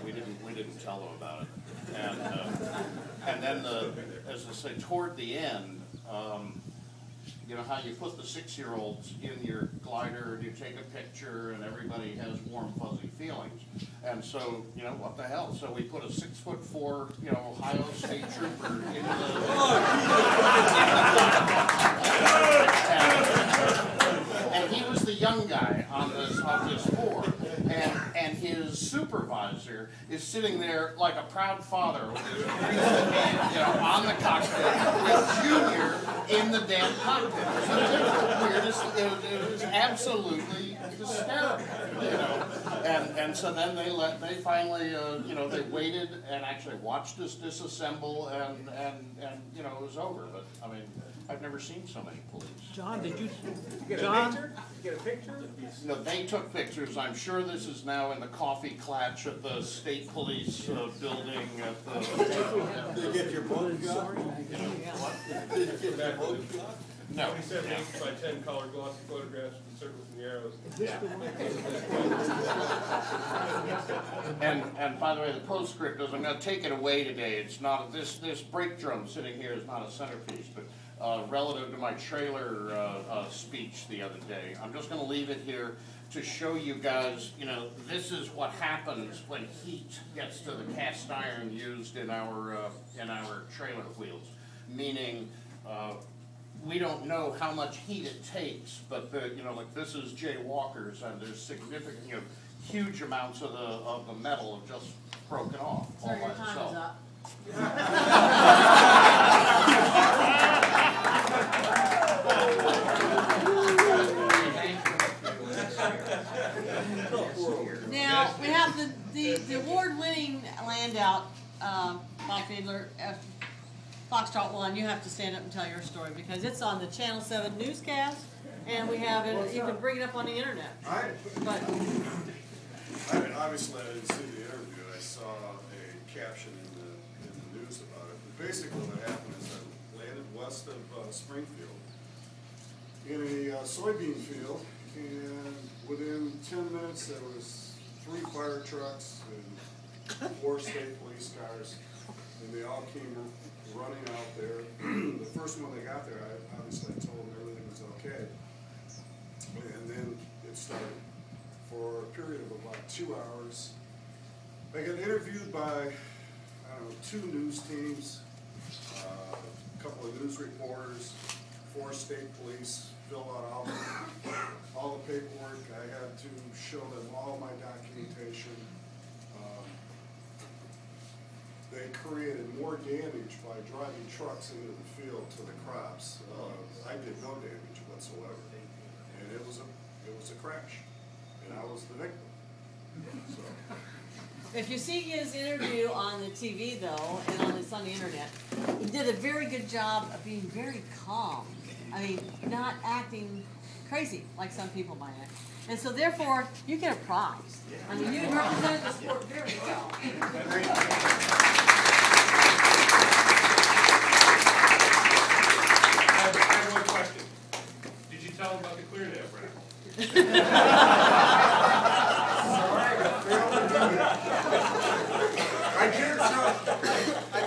we didn't tell them about it. And then as I say, toward the end, you know how you put the 6-year-olds in your glider and you take a picture and everybody has warm fuzzy feelings. And so, you know, what the hell? So we put a 6'4", you know, Ohio State trooper in and he was the young guy on this floor. And his supervisor is sitting there like a proud father with his hand, you know, on the cockpit with Junior in the damn cockpit. So it was the weirdest, it was absolutely hysterical, you know. And so then they finally, you know, they waited and actually watched us disassemble and you know, it was over. But, I mean, I've never seen so many police. John, did you get a picture? You get a picture? No, they took pictures. I'm sure this is now in the coffee clutch at the state police building at the... Did you get your boat shot? What? Did you get your boat shot? No. 27 inch by 10 color glossy photographs of the circles and the arrows. Yeah. And by the way, the postscript is I'm going to take it away today. It's not this brake drum sitting here is not a centerpiece, but relative to my trailer speech the other day, I'm just going to leave it here to show you guys. You know, this is what happens when heat gets to the cast iron used in our trailer wheels, meaning. We don't know how much heat it takes, but you know, like this is Jay Walker's, and there's significant, you know, huge amounts of the metal have just broken off all by itself. Time is up. Now we have the award-winning Landau, Bob Fiedler. Foxtrot 1, you have to stand up and tell your story because it's on the Channel 7 newscast, and we have it. You can bring it up on the internet. But I mean, obviously, I didn't see the interview. I saw a caption in the news about it. But basically, what happened is I landed west of Springfield in a soybean field, and within 10 minutes, there was 3 fire trucks and 4 state police cars, and they all came running out there. The first one they got there, I obviously told them everything was okay. And then it started. For a period of about 2 hours, I got interviewed by, I don't know, 2 news teams, a couple of news reporters, 4 state police, filled out all the paperwork. I had to show them all my documentation. They created more damage by driving trucks into the field to the crops. I did no damage whatsoever, and it was a crash, and I was the victim. So. if you see his interview on the TV though, and it's on the internet, he did a very good job of being very calm. I mean, not acting crazy like some people might act. And so therefore, you get a prize. I mean, you represented the sport very well. I have one question. Did you tell him about the Cleardale brand?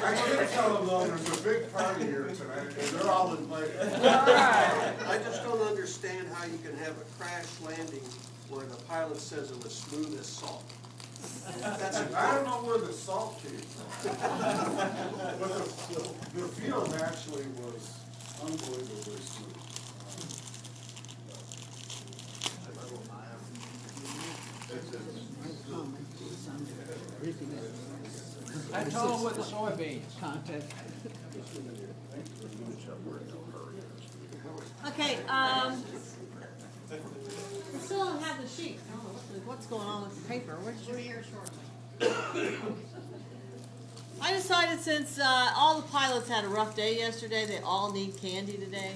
I did tell them though, there's a big party here tonight, and they're all invited. I just don't understand how you can have a crash landing where the pilot says it was smooth as salt. I don't know where the salt came from. But the field actually was unbelievably smooth. I told him with the soybeans. Okay, we still don't have the sheet. I don't know what's going on with the paper. We'll be here shortly. I decided since all the pilots had a rough day yesterday, they all need candy today.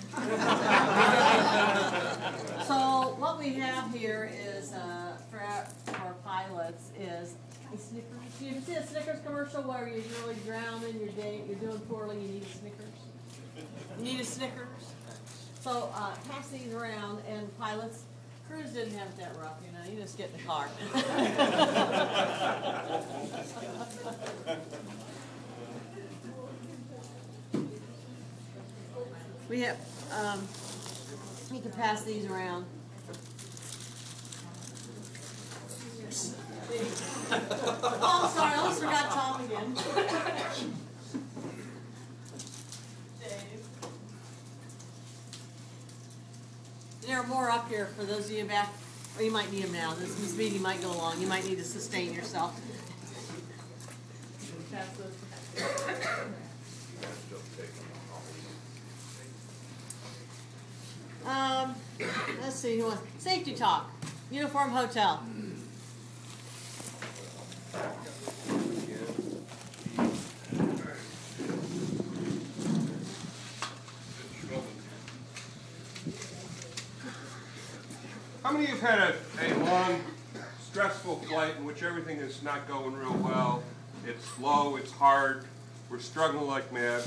So what we have here is for our pilots is a Snickers. You see a Snickers commercial where you're really drowning your day, you're doing poorly, you need a Snickers. You need a Snickers. So pass these around, and pilots, crews didn't have it that rough, you know, you just get in the car. We have, you can pass these around. Oh, I'm sorry, I almost forgot Tom again. Dave. There are more up here for those of you back, or you might need them now. This meeting might go long. You might need to sustain yourself. Pass those. Let's see, who wants, safety talk, Uniform Hotel. How many of you have had a long, stressful flight in which everything is not going real well? It's slow, it's hard, we're struggling like mad.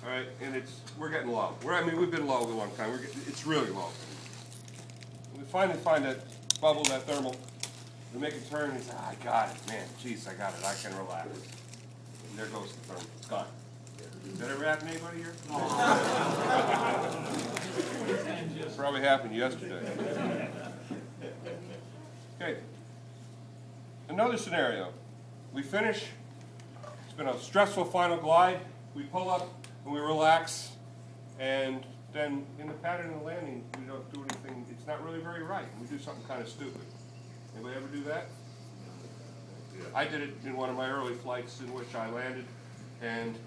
All right, and we're getting low. We've been low a long time. It's really low. We finally find that bubble, that thermal. We make a turn and we say, I got it, man. Jeez, I got it. I can relax. And there goes the thermal. It's gone. Did that ever happen to anybody here? Probably happened yesterday. Okay. Another scenario. We finish. It's been a stressful final glide. We pull up and we relax. And then in the pattern of the landing, we don't do anything. It's not really very right. We do something kind of stupid. Anybody ever do that? I did it in one of my early flights in which I landed and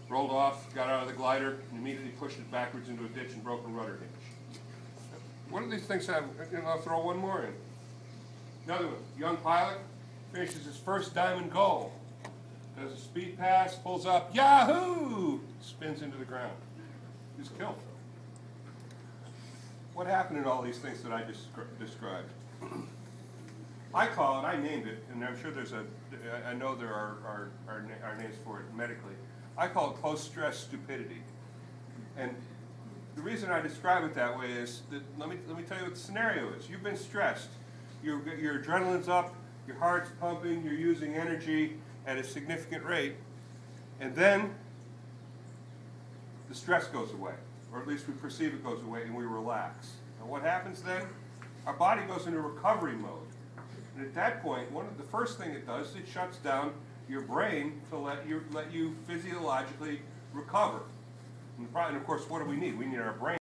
rolled off, got out of the glider, and immediately pushed it backwards into a ditch and broke a rudder hinge. What do these things have? I'll throw one more in. Another one. Young pilot finishes his first diamond goal. Does a speed pass, pulls up, Yahoo! Spins into the ground. He's killed. What happened in all these things that I just described? I call it, I named it, and I'm sure I know there are names for it medically. I call it post-stress stupidity. And the reason I describe it that way is that, let me tell you what the scenario is. You've been stressed. Your adrenaline's up, your heart's pumping, you're using energy at a significant rate, and then the stress goes away, or at least we perceive it goes away, and we relax. And what happens then? Our body goes into recovery mode. And at that point, the first thing it does is it shuts down your brain to let you physiologically recover. And of course, what do we need? We need our brain